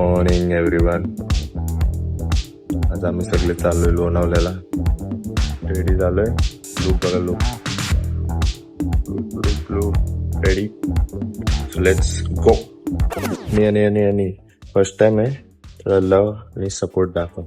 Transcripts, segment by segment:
Morning everyone. आज आम्ही सगळे चाललोय लोणावल्याला. रेडी झालोय. लुक बघा, look ready. So let's go. मी आणि फर्स्ट टाइम आहे, तर लव आणि सपोर्ट दाखव.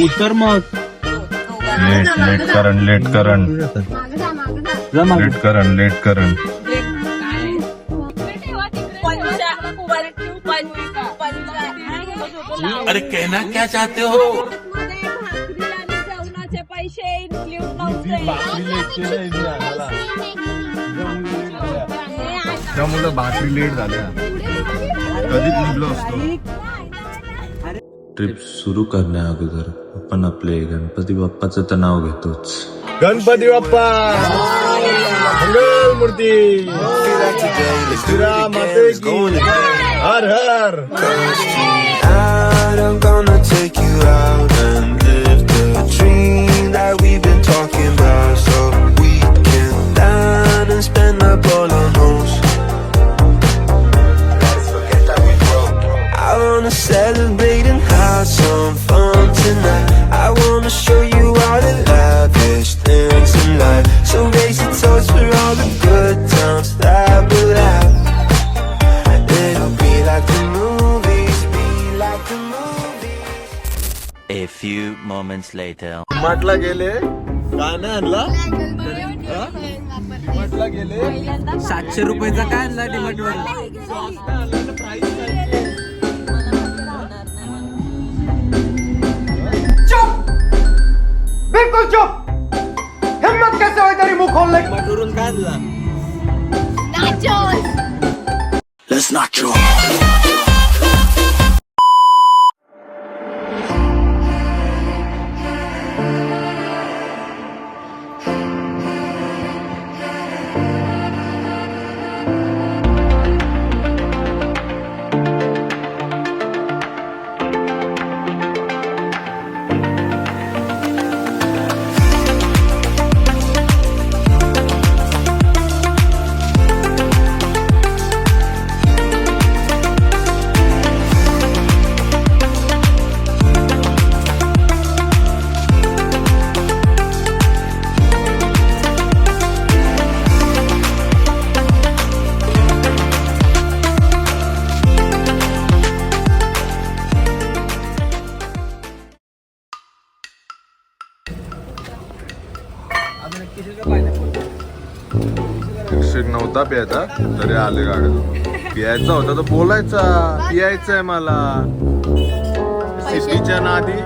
उतर मग. लेट करण अरे कहना क्या चाहते हो? पैसे त्या मुलं भाकरी लेट झाल्या, कधीच निघलो असतो. ट्रिप सुरू करण्या अगोदर आपण आपले गणपती बाप्पाचं तर नाव घेतोच. गणपती बाप्पा मंगल मूर्ती, श्रीराम माते की हर हर. I'm gonna take you out and live the dream that we've been talking about, so we can dine and spend up all on hoes. Let's forget that we broke. I wanna celebrate and have some fun tonight. I wanna show you all the lavish things in life, so raise a toast for all the good times that we'll have. It'll be like the movies, be like the movies. A few moments later. म्हटला गेले काय नाही आणला. म्हटला गेले 700 रुपयाचा काय आणला डिमार्ट वर. बिल्कुल चुप. हिम्मत कैसे हुई तेरी मुंह खोलने की. मटरून काय आणला. Let's knock you शिक नव्हता प्यायचा तरी आले गाडी. प्यायचा होता तर बोलायचा, पियायचंय मला. सिद्धीच्या नादी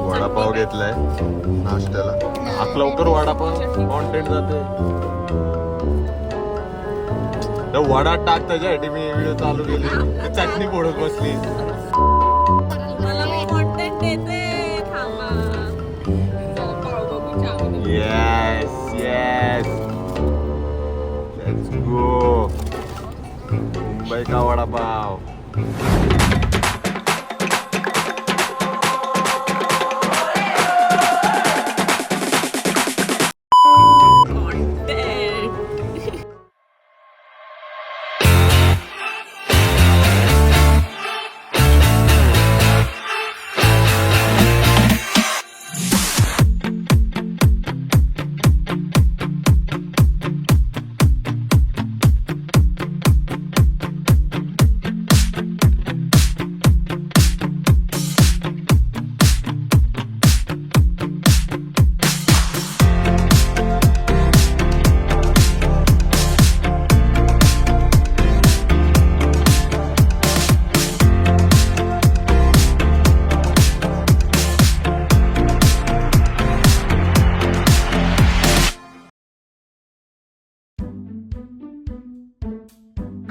वडापाव घेतलाय नाश्त्याला. आख लवकर वडापाव कॉन्टेंट जाते. वडा टाक त्याच्यासाठी मी व्हिडिओ चालू केली. चटणी फोडत बसली. Yes, yes. Let's go. Mumbai का वडापाव.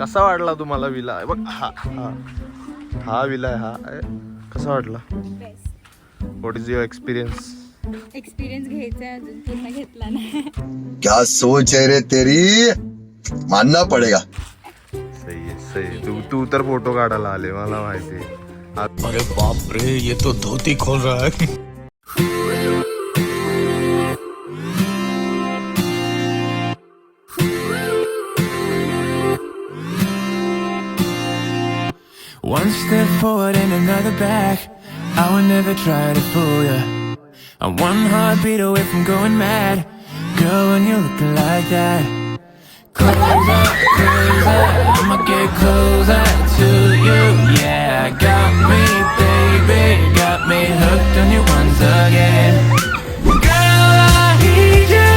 कसा वाटला तुम्हाला विला? बघ हा हा हा विला आहे हा. कसा वाटला? What is your experience? Experience घ्यायचा आहे, अजून पूर्ण घेतला नाही. क्या सोच है रे तेरी, मानना पड़ेगा. सही आहे सही आहे. तू तर फोटो काढायला आले मला माहिती. अरे बाप रे, ये तो धोती खोल रहा है. One step forward and another back. I would never try to fool ya. I'm one heartbeat away from going mad. Girl, when you're looking like that. Closer, closer, I'ma get closer to you. Yeah, got me, baby, got me hooked on you once again. Girl, I need you.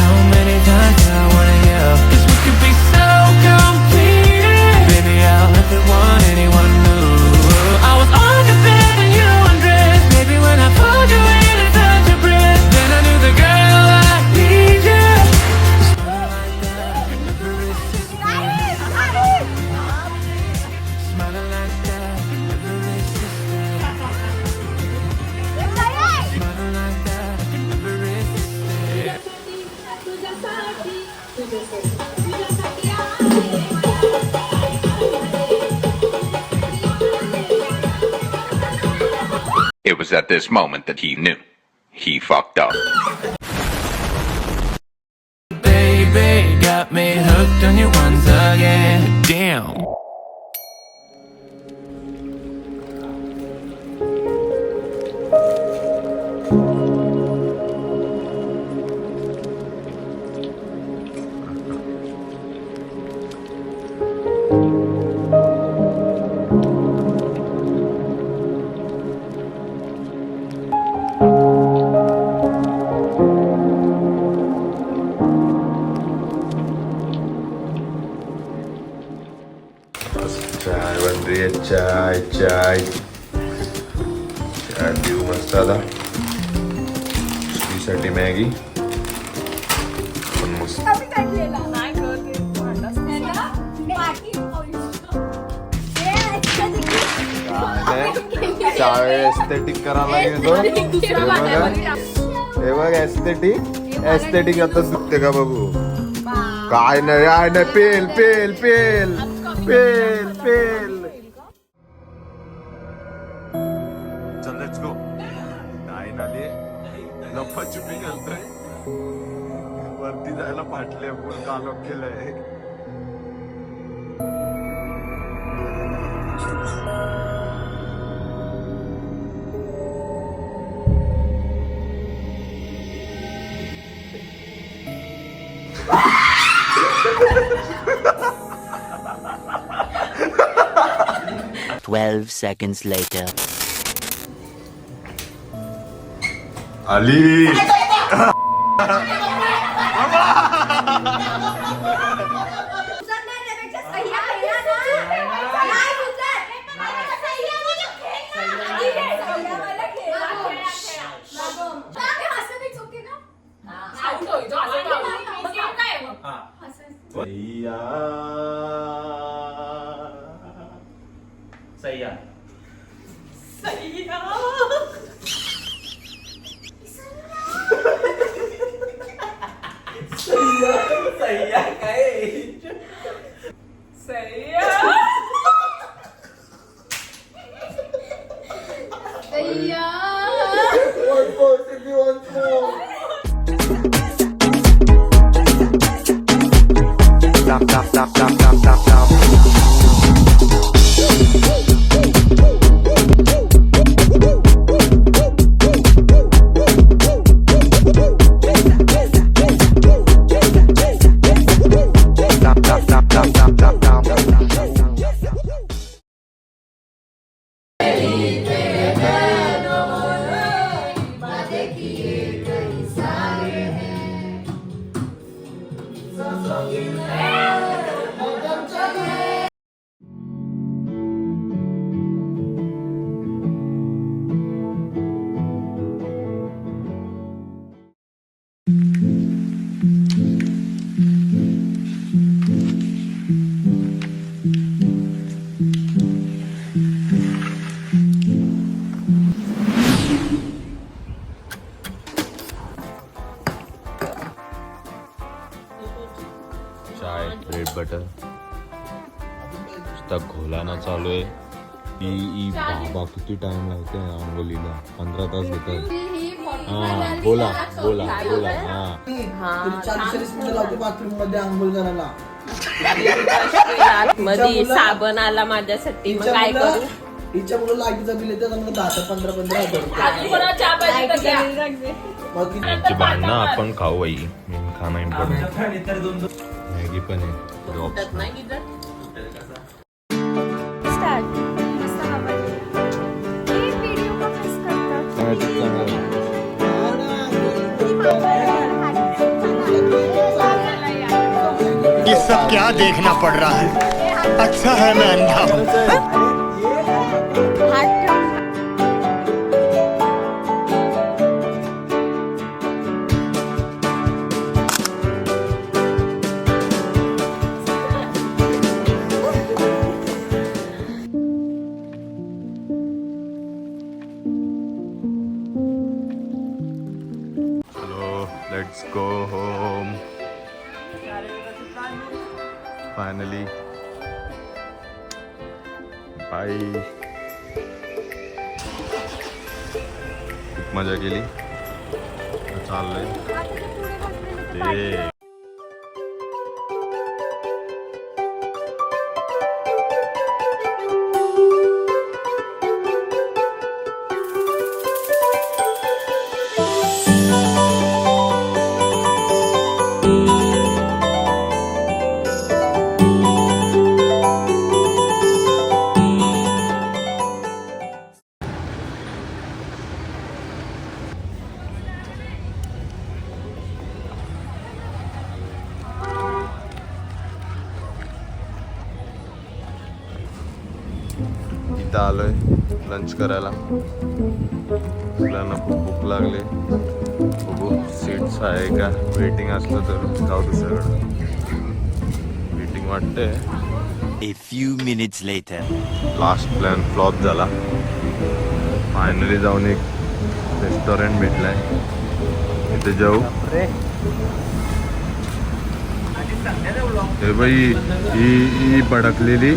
How many times do I wanna yell? 'Cause we could be so complete. Baby, I'll never want anyone new. I was on the bed and you undressed. Baby, when I pulled you in and felt your breath, then I knew the girl I need you. Smiling like that, never resisted. Smiling like that, never resisted. It was at this moment that he knew. He fucked up. Baby, got me hooked on you once again. Damn. चाय बन रही है. चाय चाय चाय पिऊ मस्त आता. साठी Maggi पण मस्त. चाय aesthetic करायला गेलो. हे बघ एस्थेटिक एस्थेटिक आता दुखते का बघू. काय नाही पेल पेल पेल पेल पेल. चल लेट्स गो. नाही नाले लपाछुपी करतोय. वरती जायला पाटले फुल कालॉक केलंय. Twelve seconds later. Ali. चालू आहे. बाबा किती टाइम लागते आंघोलीला, 15 तास घेतात. हा बोला बोला बोला. हा 40 मिनिटं लागते बाथरूम मध्ये आंघोळ करायला. मध्ये साबण आला माझ्यासाठी, मग काय करू? हिच्या मुलं लाईटीचं बिल येतं त्यामुळे 10-15 यांची भांडणं आपण खाऊ बाई. मेन खाणं इम्पॉर्टंट. मॅगी पण आहे. ये सब क्या देखना पड़ रहा है? अच्छा है मैं अंधा हूँ. Let's go home. Finally. Bye. खूप मजा केली. चाललंय ते. इथं आलोय लंच करायला. मुलांना खूप भूक लागली. बघू सीट्स आहे का. वेटिंग असलं तर जाऊ दुसऱ्याकडे. वेटिंग वाटते. A few minutes later. Last plan flop झाला. फायनली जाऊन एक रेस्टॉरंट भेटलाय. इथे जाऊ. हे बाई ही भडकलेली.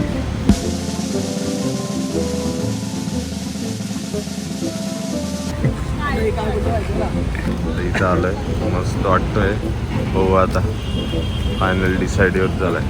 इथं आलंय. मस्त वाटतोय. बघू आता फायनल डिसाईड झालाय.